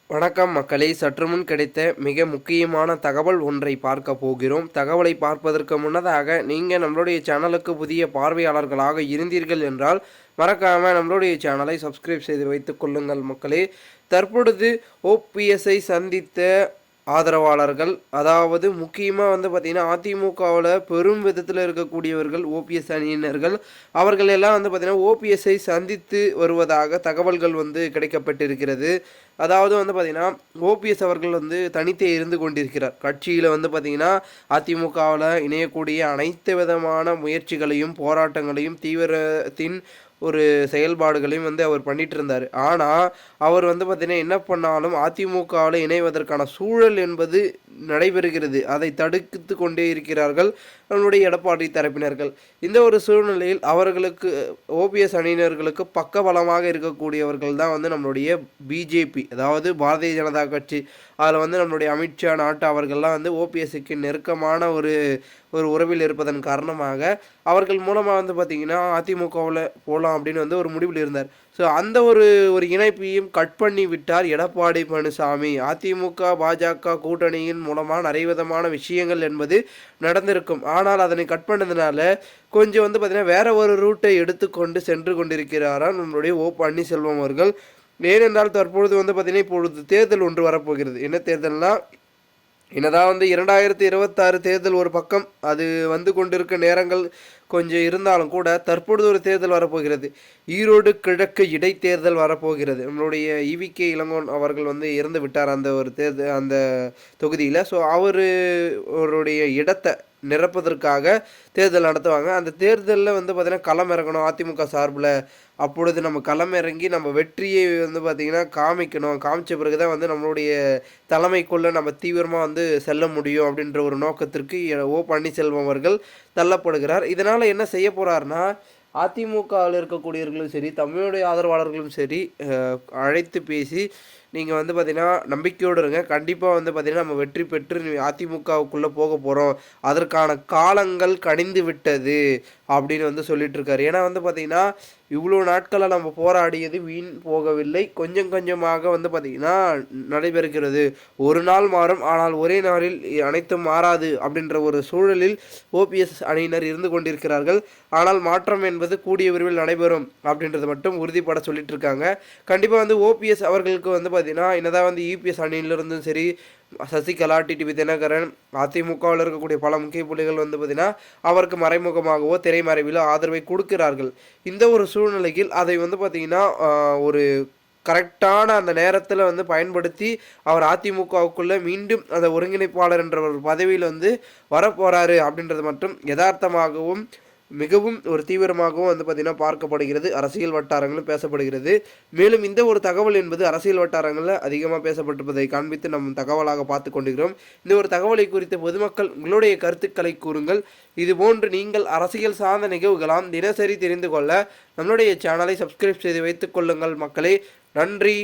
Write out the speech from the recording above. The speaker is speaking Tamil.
வணக்கம் மக்களே, சற்று முன் கிடைத்த மிக முக்கியமான தகவல் ஒன்றை பார்க்க போகிறோம். தகவலை பார்ப்பதற்கு முன்னதாக நீங்கள் நம்மளுடைய சேனலுக்கு புதிய பார்வையாளர்களாக இருந்தீர்கள் என்றால் மறக்காமல் நம்மளுடைய சேனலை சப்ஸ்கிரைப் செய்து வைத்துக் கொள்ளுங்கள் மக்களே. தற்பொழுது ஓபிஎஸ்ஐ சந்தித்த ஆதரவாளர்கள், அதாவது முக்கியமாக பார்த்திங்கன்னா அதிமுகவில் பெரும் விதத்தில் இருக்கக்கூடியவர்கள் ஓபிஎஸ் அணியினர்கள், அவர்கள் எல்லாம் பார்த்திங்கன்னா ஓபிஎஸ்ஐ சந்தித்து வருவதாக தகவல்கள் கிடைக்கப்பட்டிருக்கிறது. அதாவது பார்த்திங்கன்னா ஓபிஎஸ் அவர்கள் தனித்தே இருந்து கொண்டிருக்கிறார். கட்சியில் பார்த்திங்கன்னா அதிமுகவில் இணையக்கூடிய அனைத்து விதமான முயற்சிகளையும் போராட்டங்களையும் தீவிரத்தின் ஒரு செயல்பாடுகளையும் அவர் பண்ணிட்டு இருந்தார். ஆனால் அவர் பார்த்திங்கன்னா என்ன பண்ணாலும் அதிமுகவில் இணைவதற்கான சூழல் என்பது நடைபெறுகிறது. அதை தடுத்து கொண்டே இருக்கிறார்கள் நம்மளுடைய எடப்பாடி தரப்பினர்கள். இந்த ஒரு சூழ்நிலையில் அவர்களுக்கு ஓபிஎஸ் அணியினர்களுக்கு பக்கபலமாக இருக்கக்கூடியவர்கள் தான் நம்மளுடைய பிஜேபி, அதாவது பாரதிய ஜனதா கட்சி. அதில் நம்மளுடைய அமித்ஷா, நாட்டா அவர்கள்லாம் ஓபிஎஸ்க்கு நெருக்கமான ஒரு உறவில் இருப்பதன் காரணமாக அவர்கள் மூலமாக பார்த்திங்கன்னா அதிமுகவில் போகலாம் அப்படின்னு ஒரு முடிவில் இருந்தார். ஸோ அந்த ஒரு இணைப்பையும் கட் பண்ணி விட்டார் எடப்பாடி பழனிசாமி. அதிமுக பாஜக கூட்டணியின் மூலமாக நிறைய விதமான விஷயங்கள் என்பது நடந்திருக்கும். ஆனால் அதனை கட் பண்ணதுனால கொஞ்சம் பார்த்திங்கன்னா வேற ஒரு ரூட்டை எடுத்துக்கொண்டு சென்று கொண்டிருக்கிறாராம் நம்மளுடைய பன்னீர்செல்வம் அவர்கள். ஏனென்றால் தற்பொழுது பார்த்திங்கன்னா இப்பொழுது தேர்தல் ஒன்று வரப்போகிறது. என்ன தேர்தல்னால், என்னதான் 2026 தேர்தல் ஒரு பக்கம் அது கொண்டிருக்க நேரங்கள் கொஞ்சம் இருந்தாலும் கூட தற்பொழுது ஒரு தேர்தல் வரப்போகிறது. ஈரோடு கிழக்கு இடைத்தேர்தல் வரப்போகிறது. நம்மளுடைய இவிகே இளங்கோன் அவர்கள் இறந்து விட்டார் அந்த ஒரு தேர்தல் அந்த தொகுதியில். ஸோ அவருடைய இடத்தை நிரப்பதற்காக தேர்தல் நடத்துவாங்க. அந்த தேர்தலில் பார்த்திங்கன்னா களம் இறங்கணும் அதிமுக சார்பில். அப்பொழுது நம்ம களம் இறங்கி நம்ம வெற்றியை பார்த்திங்கன்னா காமிக்கணும். காமிச்ச பிறகு தான் நம்மளுடைய தலைமைக்குள்ளே நம்ம தீவிரமாக செல்ல முடியும் அப்படின்ற ஒரு நோக்கத்திற்கு பன்னீர்செல்வம் அவர்கள் தள்ளப்படுகிறார். இதனால் என்ன செய்ய போகிறாருன்னா, அதிமுகவில் இருக்கக்கூடியவர்களும் சரி, தமிழுடைய ஆதரவாளர்களும் சரி, அழைத்து பேசி நீங்கள் பார்த்திங்கன்னா நம்பிக்கையோடு இருங்க, கண்டிப்பாக பார்த்திங்கன்னா நம்ம வெற்றி பெற்று அதிமுகவுக்குள்ளே போக போகிறோம், அதற்கான காலங்கள் கனிந்து விட்டது அப்படின்னு சொல்லிட்டு இருக்காரு. ஏன்னா பார்த்திங்கன்னா இவ்வளோ நாட்களை நம்ம போராடியது வீண் போகவில்லை. கொஞ்சம் கொஞ்சமாக பார்த்திங்கன்னா நடைபெறுகிறது. ஒரு நாள் மாறும், ஆனால் ஒரே நாளில் அனைத்தும் மாறாது அப்படின்ற ஒரு சூழலில் ஓபிஎஸ் அணியினர் இருந்து கொண்டிருக்கிறார்கள். ஆனால் மாற்றம் என்பது கூடிய விரைவில் நடைபெறும் அப்படின்றது மட்டும் உறுதிப்பட சொல்லிட்டு இருக்காங்க. கண்டிப்பாக ஓபிஎஸ் அவர்களுக்கு பார்த்திங்கன்னா என்னதான் இபிஎஸ் அணியிலிருந்தும் சரி, சசிகலா, டிடிவி தினகரன், அதிமுகவில் இருக்கக்கூடிய பல முக்கிய புள்ளிகள் பார்த்திங்கன்னா அவருக்கு மறைமுகமாகவோ திரைமறைவிலோ ஆதரவை கொடுக்கிறார்கள். இந்த ஒரு சூழ்நிலையில் அதை பார்த்திங்கன்னா ஒரு கரெக்டான அந்த நேரத்தில் பயன்படுத்தி அவர் அதிமுகவுக்குள்ளே மீண்டும் அந்த ஒருங்கிணைப்பாளர் என்ற ஒரு பதவியில் வரப்போகிறாரு அப்படின்றது மட்டும் யதார்த்தமாகவும் மிகவும் ஒரு தீவிரமாகவும் பார்த்திங்கன்னா பார்க்கப்படுகிறது. அரசியல் வட்டாரங்களும் பேசப்படுகிறது. மேலும் இந்த ஒரு தகவல் என்பது அரசியல் வட்டாரங்களில் அதிகமாக பேசப்பட்டிருப்பதை காண்பித்து நம் தகவலாக பார்த்து கொண்டிருக்கிறோம். இந்த ஒரு தகவலை குறித்து பொதுமக்கள் உங்களுடைய கருத்துக்களை கூறுங்கள். இதுபோன்று நீங்கள் அரசியல் சார்ந்த நிகழ்வுகளாம் தினசரி தெரிந்து கொள்ள நம்மளுடைய சேனலை சப்ஸ்கிரைப் செய்து வைத்துக் கொள்ளுங்கள் மக்களே. நன்றி.